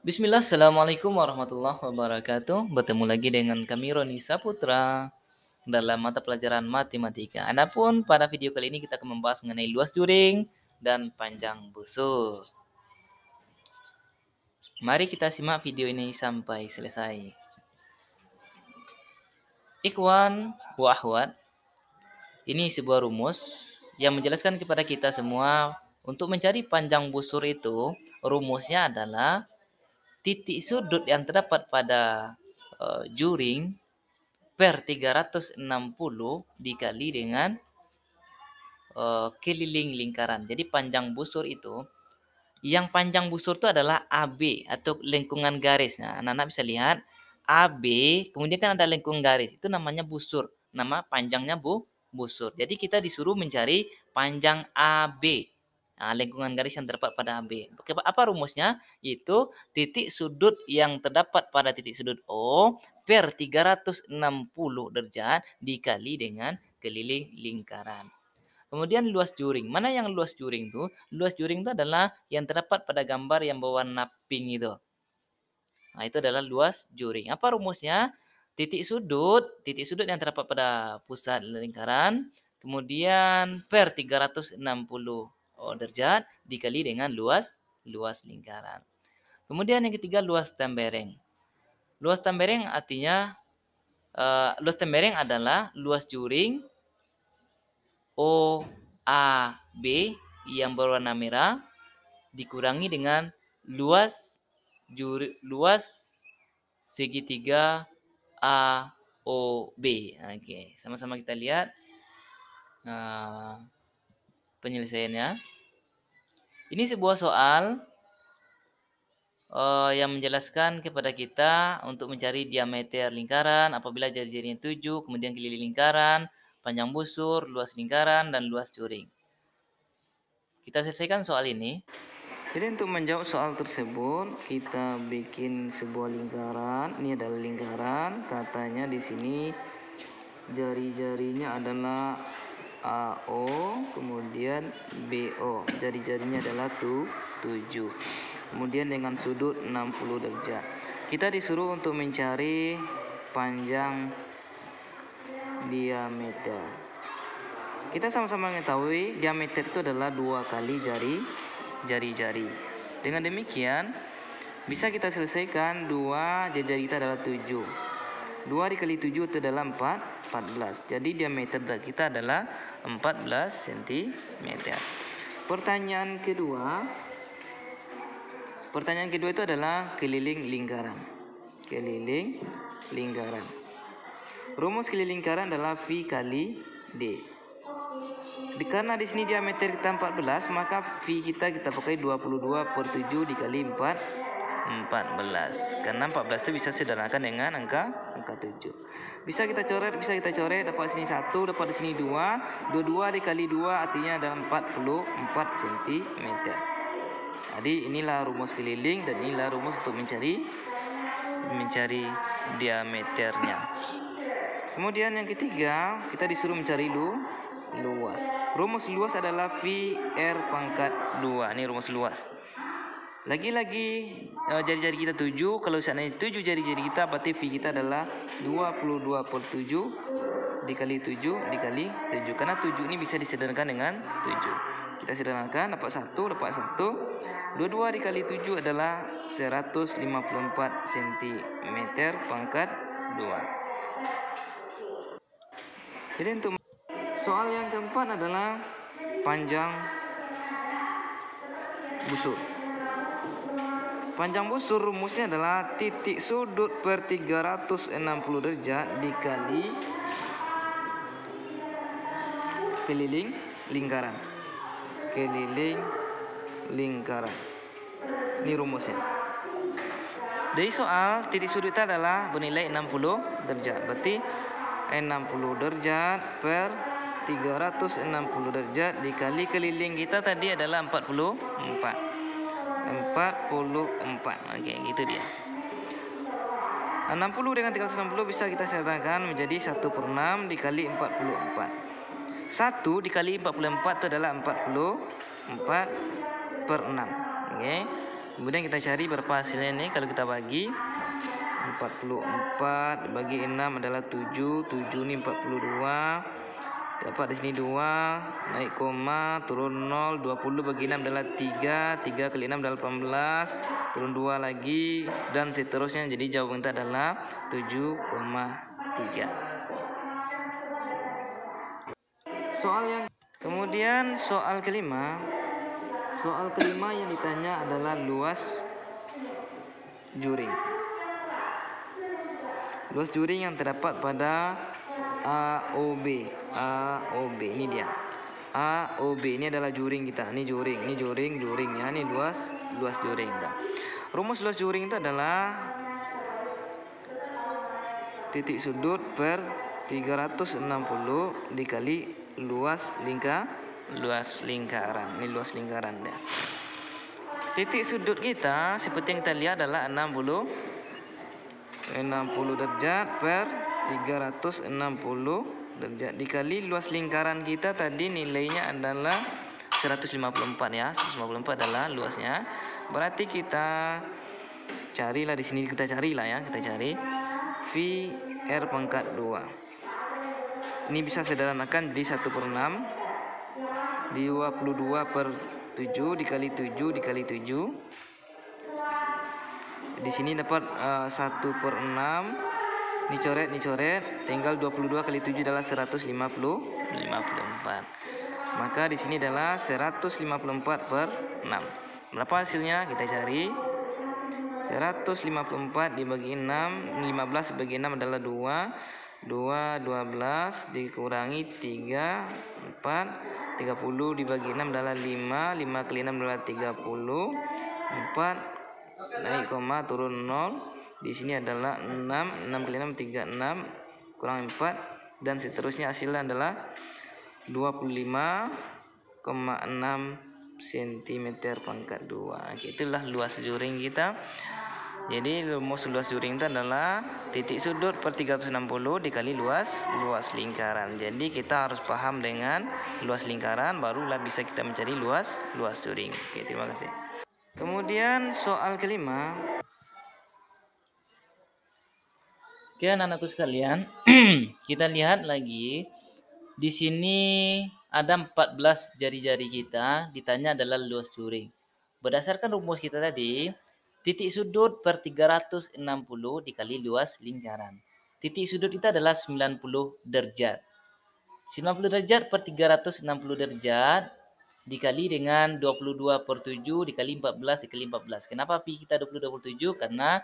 Bismillah, Assalamualaikum warahmatullahi wabarakatuh. Bertemu lagi dengan kami Roni Saputra dalam mata pelajaran matematika. Adapun pada video kali ini kita akan membahas mengenai luas juring dan panjang busur. Mari kita simak video ini sampai selesai. Ikhwan wa akhwat, ini sebuah rumus yang menjelaskan kepada kita semua untuk mencari panjang busur itu, rumusnya adalah titik sudut yang terdapat pada juring per 360 dikali dengan keliling lingkaran. Jadi panjang busur itu, yang panjang busur itu adalah AB atau lengkungan garis. Nah, anak-anak bisa lihat AB, kemudian kan ada lengkungan garis. Itu namanya busur. Nama panjangnya busur. Jadi kita disuruh mencari panjang AB. Nah, lengkungan garis yang terdapat pada AB. Apa rumusnya? Itu titik sudut yang terdapat pada titik sudut O per 360 derajat dikali dengan keliling lingkaran. Kemudian luas juring. Mana yang luas juring itu? Luas juring itu adalah yang terdapat pada gambar yang berwarna pink itu. Nah, itu adalah luas juring. Apa rumusnya? Titik sudut yang terdapat pada pusat lingkaran, kemudian per 360 derajat dikali dengan luas lingkaran. Kemudian yang ketiga luas tembereng. Luas tembereng artinya luas tembereng adalah luas juring OAB yang berwarna merah dikurangi dengan luas segitiga AOB. Oke, sama-sama kita lihat penyelesaiannya. Ini sebuah soal yang menjelaskan kepada kita untuk mencari diameter lingkaran apabila jari-jarinya 7, kemudian keliling lingkaran, panjang busur, luas lingkaran, dan luas juring. Kita selesaikan soal ini. Jadi untuk menjawab soal tersebut, kita bikin sebuah lingkaran. Ini adalah lingkaran. Katanya di sini jari-jarinya adalah AO, kemudian BO. Jari-jarinya adalah 7. Kemudian dengan sudut 60 derajat. Kita disuruh untuk mencari panjang diameter. Kita sama-sama mengetahui diameter itu adalah 2 kali jari-jari. Dengan demikian, bisa kita selesaikan 2 jari-jari kita adalah 7. 2 dikali 7 itu adalah 14. Jadi diameter kita adalah 14 cm. Pertanyaan kedua itu adalah keliling lingkaran. Keliling lingkaran. Rumus keliling lingkaran adalah V kali D. Karena di sini diameter kita 14, maka V kita pakai 22/7 dikali 14. Karena 14 itu bisa sederhanakan dengan angka 7. Bisa kita coret, dapat sini 1, dapat di sini 2. 22 dikali 2 artinya adalah 44 cm. Jadi inilah rumus keliling dan inilah rumus untuk mencari diameternya. Kemudian yang ketiga, kita disuruh mencari luas. Rumus luas adalah VR pangkat 2. Ini rumus luas. Lagi-lagi jari-jari kita 7. Kalau seandainya 7 jari-jari kita, berarti V kita adalah 22/7 dikali 7 dikali 7. Karena 7 ini bisa disederhanakan dengan 7. Kita sederhanakan, dapat 1. 22 dikali 7 adalah 154 cm pangkat 2. Jadi untuk soal yang keempat adalah panjang busur. Panjang busur rumusnya adalah titik sudut per 360 derajat dikali keliling lingkaran. Keliling lingkaran. Ini rumusnya. Dari soal titik sudut itu adalah bernilai 60 derajat. Berarti 60 derajat per 360 derajat dikali keliling kita tadi adalah 44. Oke, gitu dia. 60 dengan 360 bisa kita sederhanakan menjadi 1/6 dikali 44. 1 dikali 44 itu adalah 44/6. Oke. Kemudian kita cari berapa hasilnya ini. Kalau kita bagi 44 bagi 6 adalah 7. 7 ini 42. Dapat di sini 2, naik koma, turun 0. 20 bagi 6 adalah 3. 3 kali 6 adalah 18. Turun 2 lagi dan seterusnya. Jadi jawaban kita adalah 7,3. Kemudian soal kelima. Soal kelima yang ditanya adalah luas juring. Luas juring yang terdapat pada AOB. AOB ini dia. AOB ini adalah juring kita. Ini juring, juringnya. Ini luas juring kita. Rumus luas juring itu adalah titik sudut per 360 dikali luas lingkaran. Ini luas lingkaran ya. Titik sudut kita seperti yang kita lihat adalah 60 derajat per 360 derajat dikali luas lingkaran kita tadi nilainya adalah 154 ya. 154 adalah luasnya. Berarti kita carilah di sini, kita cari V R pangkat 2. Ini bisa sederhanakan jadi 1/6 22 per 7 dikali 7 dikali 7. Di sini dapat 1/6. Ini coret. Tinggal 22 kali 7 adalah 154. Maka di sini adalah 154 per 6. Berapa hasilnya? Kita cari. 154 dibagi 6, 15 bagi 6 adalah 2. 12 dikurangi 3, 4. 30 dibagi 6 adalah 5. 5 kali 6 adalah 30. 4 naik koma turun 0. Di sini adalah 6. 6 kali 6 36 kurang 4 dan seterusnya. Hasilnya adalah 25,6 cm pangkat 2. Itulah luas juring kita. Jadi rumus luas juring itu adalah titik sudut per 360 dikali luas lingkaran. Jadi kita harus paham dengan luas lingkaran, barulah bisa kita mencari luas juring. Oke, terima kasih. Kemudian soal kelima. Oke, anak-anakku sekalian, kita lihat lagi. Di sini ada 14 jari-jari kita, ditanya adalah luas juring. Berdasarkan rumus kita tadi, titik sudut per 360 dikali luas lingkaran. Titik sudut itu adalah 90 derajat. 90 derajat per 360 derajat dikali dengan 22 per 7 dikali 14 dikali 14. Kenapa pi kita 22 per 7? Karena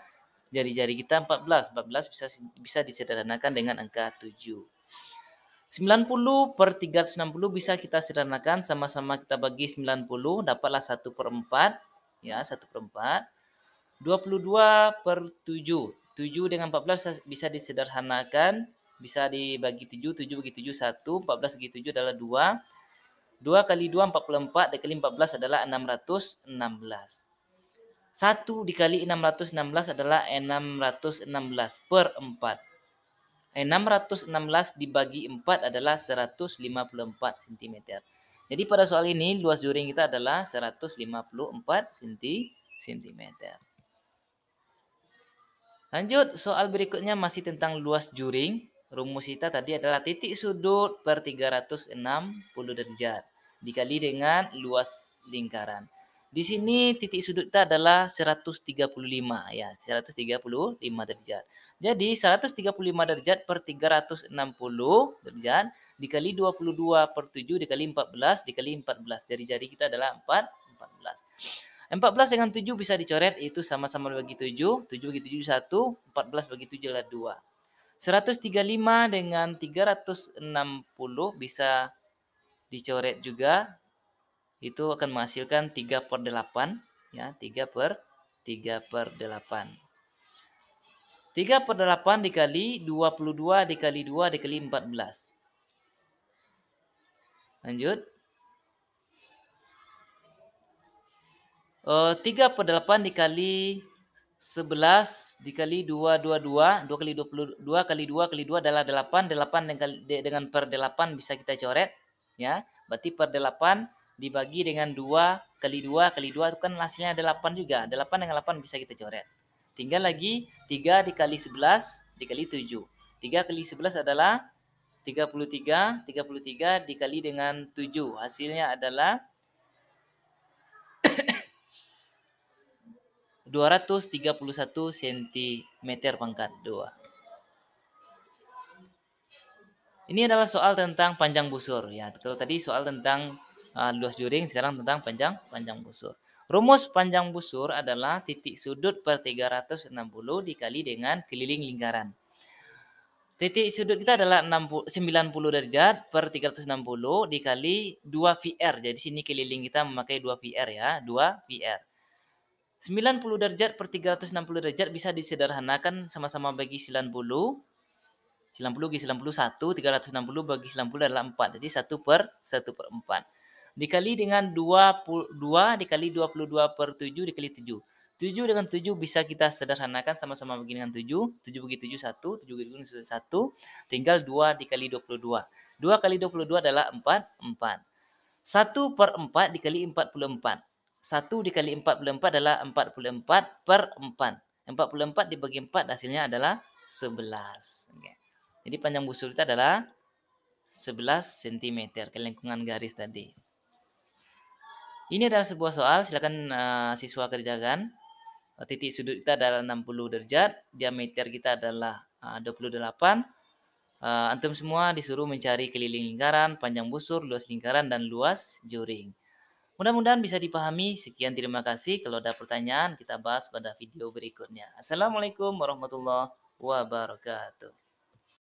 jari-jari kita 14. 14 bisa disederhanakan dengan angka 7. 90 per 360 bisa kita sederhanakan, sama-sama kita bagi 90, dapatlah 1/4. Ya, 1/4. 22 per 7. 7 dengan 14 bisa disederhanakan. Bisa dibagi 7. 7 bagi 7, 1. 14 bagi 7 adalah 2. 2 kali 2, 44. Dikali 14 adalah 616. 1 dikali 616 adalah 616 per 4. 616 dibagi 4 adalah 154 cm. Jadi pada soal ini luas juring kita adalah 154 cm. Lanjut, soal berikutnya masih tentang luas juring. Rumus kita tadi adalah titik sudut per 360 derajat dikali dengan luas lingkaran. Di sini titik sudut kita adalah 135 ya, 135 derajat. Jadi 135 derajat per 360 derajat dikali 22 per 7 dikali 14 dikali 14. Jari-jari kita adalah 14. 14 dengan 7 bisa dicoret, itu sama-sama bagi 7. 7 bagi 7 1, 14 bagi 7 adalah 2. 135 dengan 360 bisa dicoret juga. Itu akan menghasilkan 3/8 ya, 3/8. 3/8 dikali 22 dikali 2 dikali 14. Lanjut. 3/8 dikali 11 dikali 2 2 kali 22 kali 2 kali 2 adalah 8. 8 dengan per 8 bisa kita coret ya. Berarti per 8 dibagi dengan 2 kali 2 itu kan hasilnya 8 juga. 8 dengan 8 bisa kita coret. Tinggal lagi 3 dikali 11 dikali 7. 3 kali 11 adalah 33. 33 dikali dengan 7. Hasilnya adalah 231 cm pangkat 2. Ini adalah soal tentang panjang busur ya. Kalau tadi soal tentang luas juring, sekarang tentang panjang busur. Rumus panjang busur adalah titik sudut per 360 dikali dengan keliling lingkaran. Titik sudut kita adalah 90 derajat per 360 dikali 2 VR. Jadi sini keliling kita memakai 2 VR ya, 2 VR. 90 derajat per 360 derajat bisa disederhanakan sama-sama bagi 90. 90 bagi 91, 360 bagi 90 adalah 4. Jadi 1 per 4. Dikali dengan 22 dikali 22 per 7 dikali 7. 7 dengan 7 bisa kita sederhanakan sama-sama bagi dengan 7. 7 bagi 7 1, 7 bagi 7 1. Tinggal 2 dikali 22. 2 kali 22 adalah 4. 1 per 4 dikali 44. 1 dikali 44 adalah 44 per 4. 44 dibagi 4 hasilnya adalah 11. Oke. Jadi panjang busur kita adalah 11 cm ke lengkungan garis tadi. Ini adalah sebuah soal, silakan siswa kerjakan. Titik sudut kita adalah 60 derajat, diameter kita adalah 28. Antum semua disuruh mencari keliling lingkaran, panjang busur, luas lingkaran, dan luas juring. Mudah-mudahan bisa dipahami. Sekian, terima kasih. Kalau ada pertanyaan, kita bahas pada video berikutnya. Assalamualaikum warahmatullahi wabarakatuh.